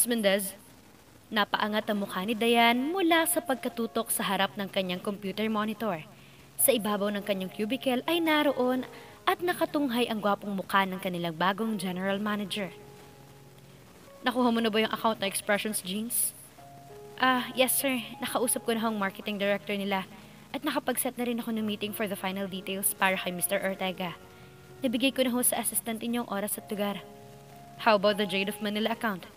Miss Mendez. Napaangat ang mukha ni Diane mula sa pagkatutok sa harap ng kanyang computer monitor. Sa ibabaw ng kanyang cubicle ay naroon at nakatunghay ang gwapong mukha ng kanilang bagong general manager. Nakuha mo na ba yung account na Expressions Jeans? Yes sir. Nakausap ko na ang marketing director nila at nakapag-set na rin ako ng meeting for the final details para kay Mr. Ortega. Nabigay ko na ho sa assistant inyong oras at lugar. How about the Jade of Manila account?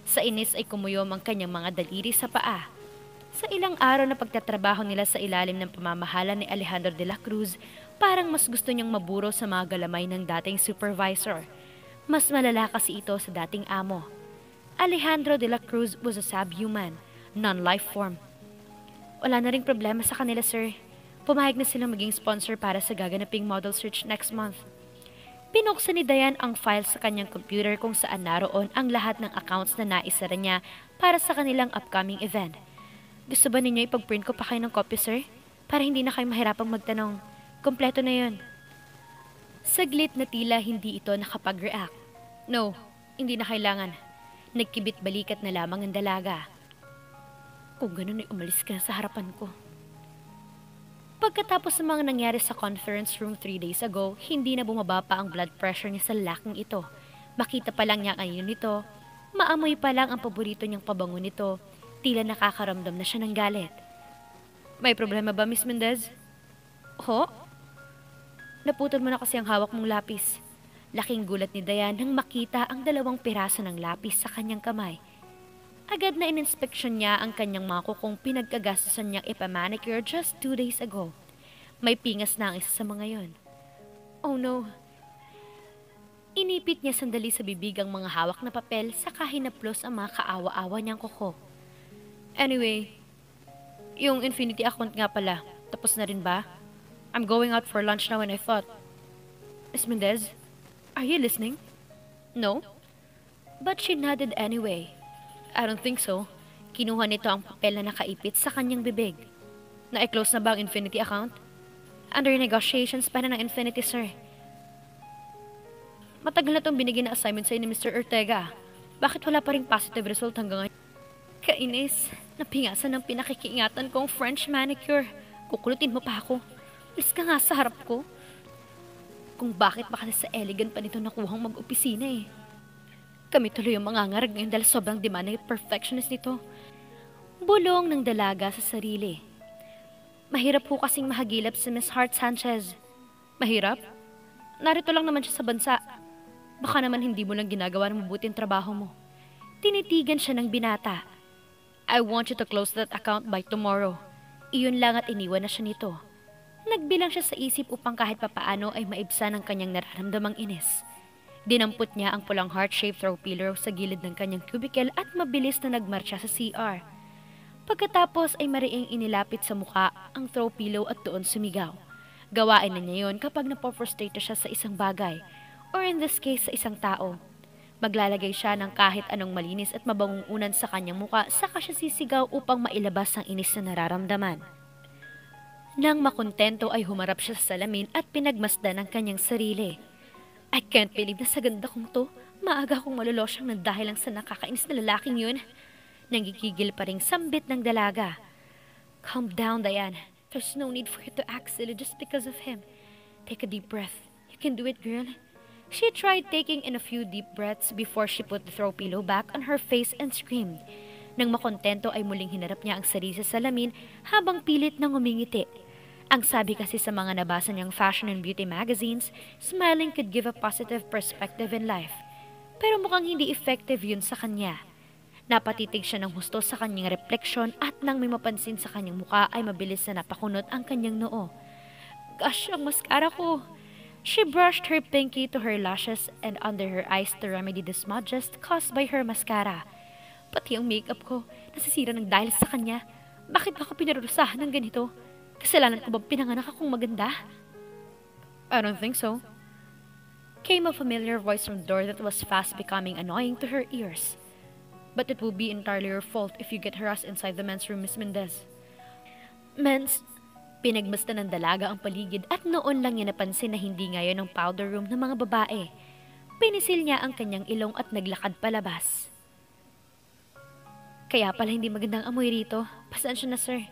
Sa inis ay kumuyom ang kanyang mga daliri sa paa. Sa ilang araw na pagtatrabaho nila sa ilalim ng pamamahala ni Alejandro de la Cruz, parang mas gusto niyang maburo sa mga galamay ng dating supervisor. Mas malala kasi ito sa dating amo. Alejandro de la Cruz was a subhuman, non-life form. Wala na ring problema sa kanila, sir. Pumayag na silang maging sponsor para sa gaganaping model search next month. Pinuksan ni Diane ang file sa kanyang computer kung saan naroon ang lahat ng accounts na naisara niya para sa kanilang upcoming event. Gusto ba ninyo ipag-print ko pa kayo ng copy, sir? Para hindi na kayo mahirapang magtanong. Kompleto na yun. Saglit na tila hindi ito nakapag-react. No, hindi na kailangan. Nagkibit balikat na lamang ang dalaga. Kung ganun ay umalis ka na sa harapan ko. Pagkatapos ng mga nangyari sa conference room 3 days ago, hindi na bumaba pa ang blood pressure niya sa lalaking ito. Makita pa lang niya ngayon nito, maamoy pa lang ang paborito niyang pabango nito, tila nakakaramdam na siya ng galit. May problema ba, Miss Mendez? Ho? Naputol mo na kasi ang hawak mong lapis. Laking gulat ni Diane nang makita ang 2 piraso ng lapis sa kanyang kamay. Agad na in-inspection niya ang kanyang mga kukong pinagkagastusan niyang ipamanicure just 2 days ago. May pingas na ang isa sa mga yon. Oh no. Inipit niya sandali sa bibig ang mga hawak na papel saka hinaplos ang mga kaawa-awa niyang kuko. Anyway, yung Infinity account nga pala, tapos na rin ba? I'm going out for lunch now and I thought, Miss Mendez, are you listening? No? But she nodded anyway. I don't think so. Kinuha nito ang papel na nakaipit sa kanyang bibig. Na-close na ba ang Infinity account? Under negotiations pa na ng Infinity, sir. Matagal na itong binigyan na assignment sa'yo ni Mr. Ortega. Bakit wala pa ring positive result hanggang ngayon? Kainis. Napingasan ng pinakikiingatan kong French manicure. Kukulutin mo pa ako. Alis ka nga sa harap ko. Kung bakit ba kasi sa elegant pa nito nakuhang mag-opisina eh. Kami tuloy yung mangangarag ngayon dahil sobrang demanding at perfectionist nito. Bulong ng dalaga sa sarili. Mahirap po kasing mahagilap si Miss Hart Sanchez. Mahirap? Narito lang naman siya sa bansa. Baka naman hindi mo lang ginagawa ng mabuting trabaho mo. Tinitigan siya ng binata. I want you to close that account by tomorrow. Iyon lang at iniwan na siya nito. Nagbilang siya sa isip upang kahit papaano ay maibsan ang kanyang nararamdamang inis. Dinampot niya ang pulang heart-shaped throw pillow sa gilid ng kanyang cubicle at mabilis na nagmarcha sa CR. Pagkatapos ay mariing inilapit sa muka ang throw pillow at doon sumigaw. Gawain na niya yon kapag napoprostrate siya sa isang bagay, or in this case sa isang tao. Maglalagay siya ng kahit anong malinis at mabangong unan sa kanyang muka saka siya sisigaw upang mailabas ang inis na nararamdaman. Nang makontento ay humarap siya sa salamin at pinagmasdan ang kanyang sarili. I can't believe na sa ganda kong to, maaga akong malulosyang na dahil lang sa nakakainis na lalaking yun. Nanggigigil pa ring sambit ng dalaga. Calm down, Diane. There's no need for you to act silly just because of him. Take a deep breath. You can do it, girl. She tried taking in a few deep breaths before she put the throw pillow back on her face and screamed. Nang makontento ay muling hinarap niya ang sarili sa salamin habang pilit nang umingiti. Ang sabi kasi sa mga nabasa niyang fashion and beauty magazines, smiling could give a positive perspective in life. Pero mukhang hindi effective yun sa kanya. Napatitig siya ng husto sa kanyang refleksyon at nang may mapansin sa kanyang muka ay mabilis na napakunot ang kanyang noo. Gosh, ang mascara ko! She brushed her pinky to her lashes and under her eyes to remedy the smudges caused by her mascara. Pati ang makeup ko, nasisira ng dahil sa kanya. Bakit ba ako pinarusahan ng ganito? Kasalanan ko bang pinanganak akong maganda? I don't think so. Came a familiar voice from the door that was fast becoming annoying to her ears. But it will be entirely your fault if you get harassed inside the men's room, Miss Mendez. Men's? Pinagmasta ng dalaga ang paligid at noon lang niya napansin na hindi ngayon ang powder room ng mga babae. Pinisil niya ang kanyang ilong at naglakad palabas. Kaya pala hindi magandang amoy rito. Pasensya na, sir.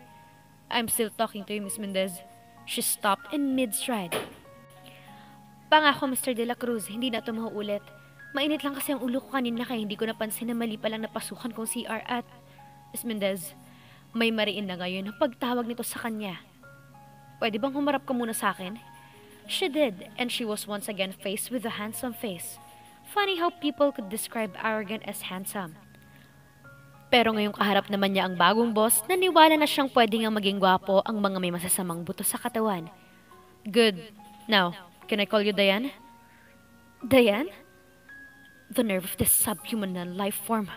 I'm still talking to you, Miss Mendez. She stopped in mid-stride. Pangako, Mr. De La Cruz, hindi na ito mauulit. Mainit lang kasi ang ulo ko kanina kaya hindi ko napansin na mali pa lang napasukan kong CR at... Miss Mendez, may mariin na ngayon ang pagtawag nito sa kanya. Pwede bang humarap ka muna sa akin? She did, and she was once again faced with a handsome face. Funny how people could describe arrogant as handsome. Pero ngayong kaharap naman niya ang bagong boss, naniwala na siyang pwede nga maging gwapo ang mga may masasamang buto sa katawan. Good. Now, can I call you Diane? Diane? The nerve of this subhuman life form.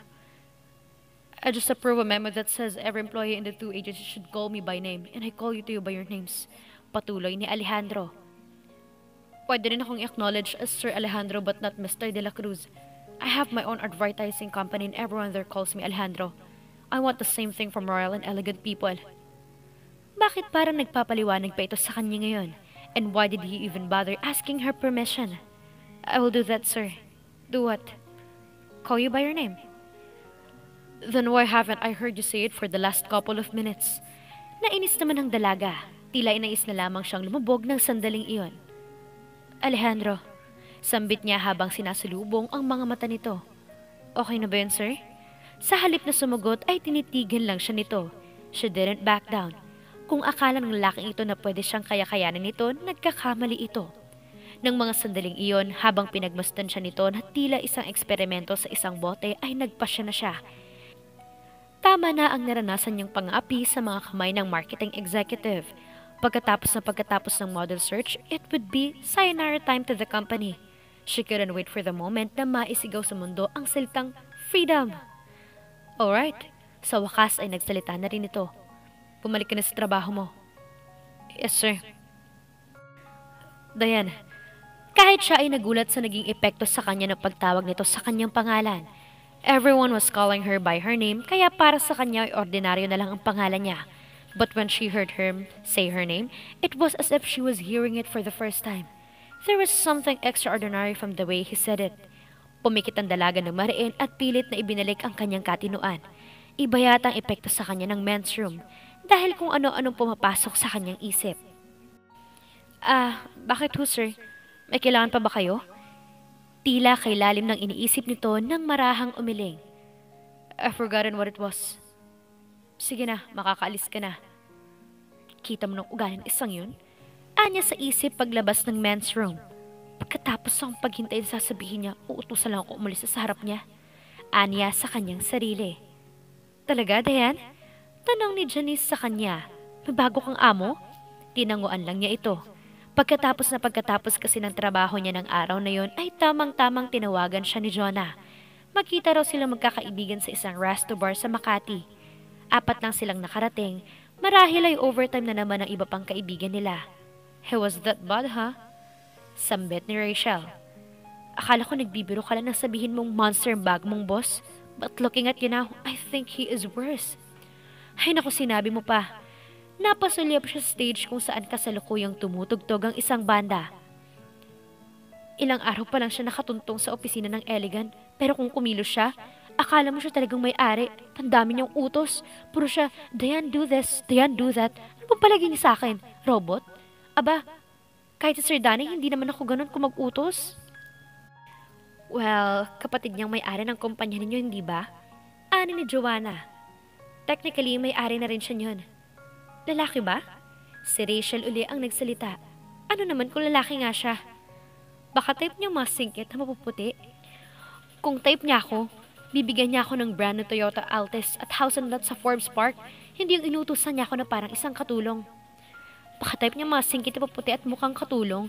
I just approve a memo that says every employee in the two agencies should call me by name and I call you to you by your names. Patuloy ni Alejandro. Pwede rin akong i-acknowledge as Sir Alejandro but not Mr. De La Cruz. I have my own advertising company and everyone there calls me Alejandro. I want the same thing from royal and elegant people. Bakit parang nagpapaliwanag pa ito sa kanya ngayon? And why did he even bother asking her permission? I will do that, sir. Do what? Call you by your name. Then why haven't I heard you say it for the last couple of minutes? Nainis naman ang dalaga. Tila inais na lamang siyang lumubog ng sandaling iyon. Alejandro, sambit niya habang sinasalubong ang mga mata nito. Okay na ba yun, sir? Sa halip na sumagot ay tinitigan lang siya nito. She didn't back down. Kung akala ng lalaking ito na pwede siyang kaya-kayanan nito, nagkakamali ito. Nang mga sandaling iyon, habang pinagmasdan siya nito na tila isang eksperimento sa isang bote ay nagpasya na siya. Tama na ang naranasan niyang pang-aapi sa mga kamay ng marketing executive. Pagkatapos ng model search, it would be sayonara time to the company. She couldn't wait for the moment na maisigaw sa mundo ang salitang freedom. Alright, sa wakas ay nagsalita na rin ito. Bumalik ka na sa trabaho mo. Yes, sir. Diane, kahit siya ay nagulat sa naging epekto sa kanya ng pagtawag nito sa kanyang pangalan. Everyone was calling her by her name, kaya para sa kanya ay ordinaryo na lang ang pangalan niya. But when she heard him say her name, it was as if she was hearing it for the first time. There was something extraordinary from the way he said it. Pumikit ang dalaga ng mariin at pilit na ibinalik ang kanyang katinuan. Iba yata ang epekto sa kanya ng men's room, dahil kung ano-anong pumapasok sa kanyang isip. Bakit ho, sir? May kailangan pa ba kayo? Tila kay lalim ng iniisip nito nang marahang umiling. I've forgotten what it was. Sige na, makakaalis ka na. Kita mo ng ugali ng isang yun? Anya sa isip paglabas ng men's room. Pagkatapos ang paghintay sasabihin niya, uutusan lang ako umalis sa harap niya. Anya sa kanyang sarili. Talaga, Diane? Tanong ni Janice sa kanya. May bago kang amo? Tinanguan lang niya ito. Pagkatapos kasi ng trabaho niya ng araw na yon ay tamang-tamang tinawagan siya ni Jonah. Magkita raw silang magkakaibigan sa isang resto bar sa Makati. 4 lang silang nakarating, marahil ay overtime na naman ang iba pang kaibigan nila. He was that bad, huh? Sambit ni Rachel. Akala ko nagbibiro ka lang nang sabihin mong monster bag mong boss, but looking at you now, I think he is worse. Ay naku, sinabi mo pa. Napasulyap siya sa stage kung saan kasalukuyang tumutugtog ang isang banda. Ilang araw pa lang siya nakatuntong sa opisina ng Elegant, pero kung kumilos siya, akala mo siya talagang may-ari. Ang dami niyang utos. Puro siya, Diane do this, Diane do that. Ano bang palagi niya sa akin? Robot? Aba, kahit sa Sir Danny, hindi naman ako ganun kung mag-utos. Well, kapatid niyang may-ari ng kumpanya ninyo, hindi ba? Ani ni Joanna. Technically, may-ari na rin siya niyon. Lalaki ba? Si Rachel uli ang nagsalita. Ano naman kung lalaki nga siya? Baka type niya mas singkit na mapuputi. Kung type niya ako, bibigyan niya ako ng brand ng Toyota Altis at house and lot sa Forbes Park, hindi yung inutusan niya ako na parang isang katulong. Baka type niya mas singkit na mapuputi at mukhang katulong.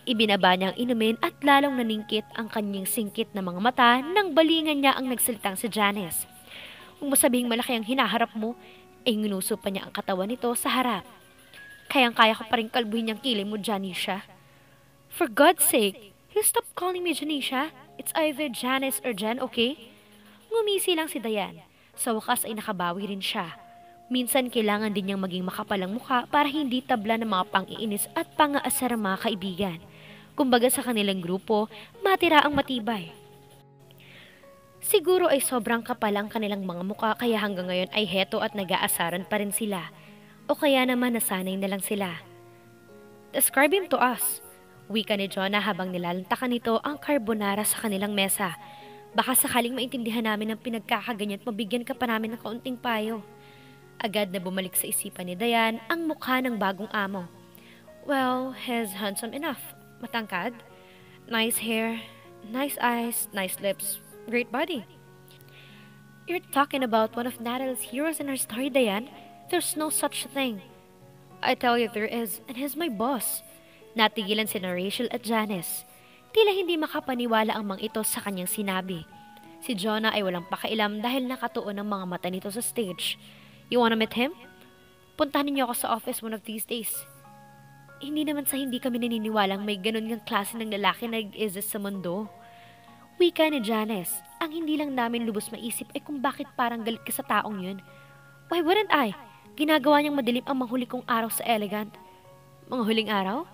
Ibinaba niyang inumin at lalong naningkit ang kanyang singkit na mga mata nang balingan niya ang nagsalitang si Janice. Kung masabing malaki ang hinaharap mo, ginuso pa niya ang katawan nito sa harap. Kayang-kaya ko pa rin kalbuhin niyang kilay mo, Janisha. For God's sake, you stop calling me Janisha. It's either Janice or Jen, okay? Ngumisi lang si Diane. Sa wakas ay nakabawi rin siya. Minsan kailangan din niyang maging makapalang mukha para hindi tabla ng mga pang-iinis at pang-aasar ng mga kaibigan. Kumbaga sa kanilang grupo, matira ang matibay. Siguro ay sobrang kapal ang kanilang mga muka kaya hanggang ngayon ay heto at nag-aasaran pa rin sila. O kaya naman nasanay na lang sila. Describe him to us. Wika ni Jonah habang nilalantakan nito ang carbonara sa kanilang mesa. Baka sakaling maintindihan namin ang pinagkakaganyan at mabigyan ka pa namin ng kaunting payo. Agad na bumalik sa isipan ni Dayan ang mukha ng bagong amo. Well, he's handsome enough. Matangkad. Nice hair. Nice eyes. Nice lips. Great body. You're talking about one of Natalie's heroes in her story, Dayan? There's no such thing. I tell you there is, and he's my boss. Natigilan sina Rachel at Janice. Tila hindi makapaniwala ang mga ito sa kanyang sinabi. Si Jonah ay walang pakailam dahil nakatuon ang mga mata nito sa stage. You wanna meet him? Puntahan niyo ako sa office one of these days. Hindi naman sa hindi kami naniniwalang may ganun ngang klase ng lalaki na nag-exist sa mundo. Wika ni Janice, ang hindi lang namin lubos maisip ay kung bakit parang galit ka sa taong yun. Why wouldn't I? Ginagawa niyang madilim ang mahuli kong araw sa Elegant. Mga huling araw?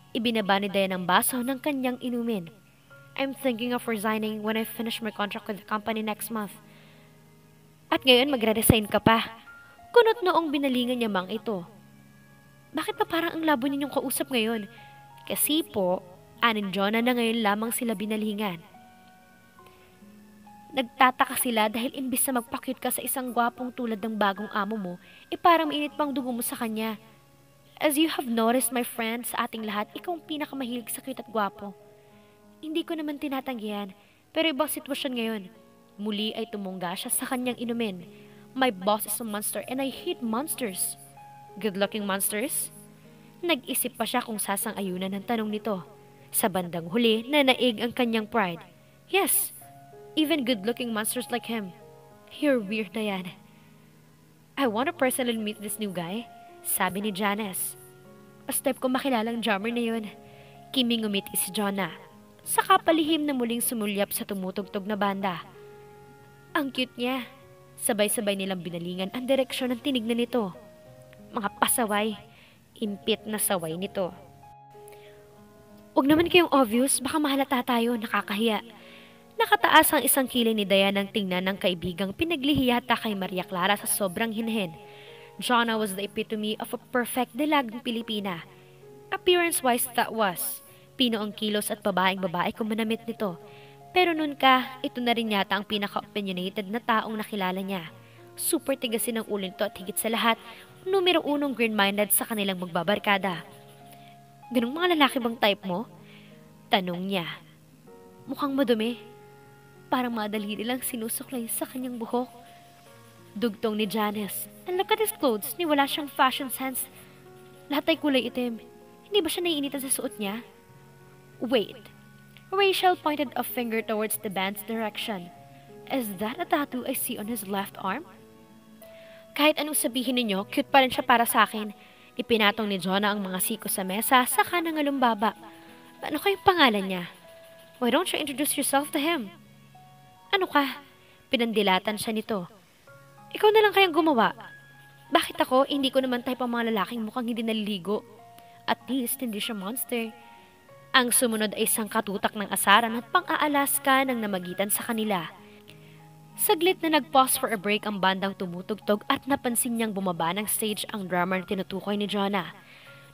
Ibinaba ni Dayan ang baso ng kanyang inumin. I'm thinking of resigning when I finish my contract with the company next month. At ngayon magre-resign ka pa. Kunot noong binalingan niya mang ito. Bakit pa parang ang labo ninyong kausap ngayon? Kasi po, anin Jonah na ngayon lamang sila binalingan. Nagtataka sila dahil imbis na magpa-cute ka sa isang gwapong tulad ng bagong amo mo, parang mainit pang dugo mo sa kanya. As you have noticed, my friend, sa ating lahat, ikaw ang pinakamahilig sa cute at gwapo. Hindi ko naman tinatanggihan, pero ibang sitwasyon ngayon. Muli ay tumungga siya sa kanyang inumin. My boss is a monster and I hate monsters. Good-looking monsters? Nag-isip pa siya kung sasang-ayunan ng tanong nito. Sa bandang huli, nanaig ang kanyang pride. Yes, even good-looking monsters like him. You're weird, Dayan. I want to personally meet this new guy. Sabi ni Janice. Step ko makilalang drummer na yun. Kiming umiti si Jonah. Saka palihim na muling sumulyap sa tumutugtog na banda. Ang cute niya. Sabay-sabay nilang binalingan ang direksyon ng tinignan nito. Mga pasaway. Impit na saway nito. Huwag naman kayong obvious, baka mahalata tayo, nakakahiya. Nakataas ang isang kilay ni Dayan nang tingnan ng kaibigang pinaglihiyata kay Maria Clara sa sobrang hinhin. Jonah was the epitome of a perfect dalagang Pilipina. Appearance-wise, that was. Pino ang kilos at babaeng-babae kung manamit nito. Pero nun ka, ito na rin yata ang pinaka-opinionated na taong nakilala niya. Super tigasin ang ulo nito at higit sa lahat, numero unong green-minded sa kanilang magbabarkada. Ganong mga lalaki bang type mo? Tanong niya. Mukhang madumi. Parang madaliri lang sinusuklay sa kanyang buhok. Dugtong ni Janice. And look at his clothes. Ni wala siyang fashion sense. Lahat ay kulay itim. Hindi ba siya naiinitan sa suot niya? Wait. Rachel pointed a finger towards the band's direction. Is that a tattoo I see on his left arm? Kahit anong sabihin ninyo, cute pa rin siya para sa akin. Ipinatong ni Jonah ang mga siko sa mesa, saka nangalumbaba. Ano kayong pangalan niya? Why don't you introduce yourself to him? Ano ka? Pinandilatan siya nito. Ikaw na lang kayang gumawa. Bakit ako? Hindi ko naman type ang mga lalaking mukhang hindi naliligo. At least, hindi siya monster. Ang sumunod ay isang katutak ng asaran at pang-aalaska ng namagitan sa kanila. Saglit na nag-pause for a break ang bandang tumutugtog at napansin niyang bumaba ng stage ang drummer na tinutukoy ni Jonah.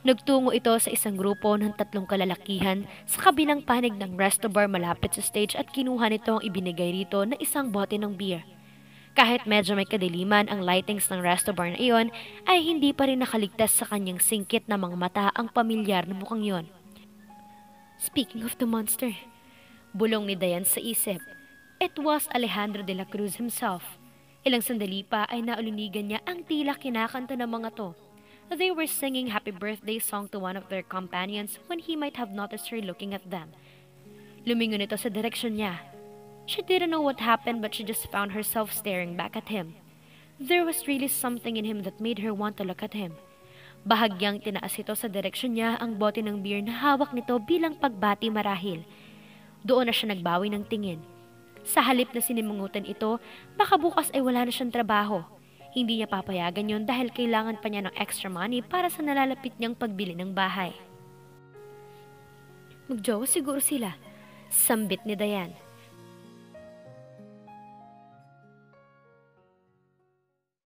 Nagtungo ito sa isang grupo ng 3 kalalakihan sa kabilang panig ng resto bar malapit sa stage at kinuha nito ang ibinigay rito na isang bote ng beer. Kahit medyo may kadiliman ang lightings ng resto bar na iyon, ay hindi pa rin nakaligtas sa kanyang singkit na mga mata ang pamilyar na mukhang yon. Speaking of the monster, bulong ni Dayan sa isip, it was Alejandro de la Cruz himself. Ilang sandali pa ay naulunigan niya ang tila kinakanta ng mga to. They were singing happy birthday song to one of their companions when he might have noticed her looking at them. Lumingon ito sa direksyon niya. She didn't know what happened but she just found herself staring back at him. There was really something in him that made her want to look at him. Bahagyang tinaas ito sa direksyon niya ang bote ng beer na hawak nito bilang pagbati marahil. Doon na siya nagbawi ng tingin. Sa halip na sinimungutan ito, baka bukas ay wala na siyang trabaho. Hindi niya papayagan yon dahil kailangan pa niya ng extra money para sa nalalapit niyang pagbili ng bahay. Magjowa siguro sila. Sambit ni Dayan.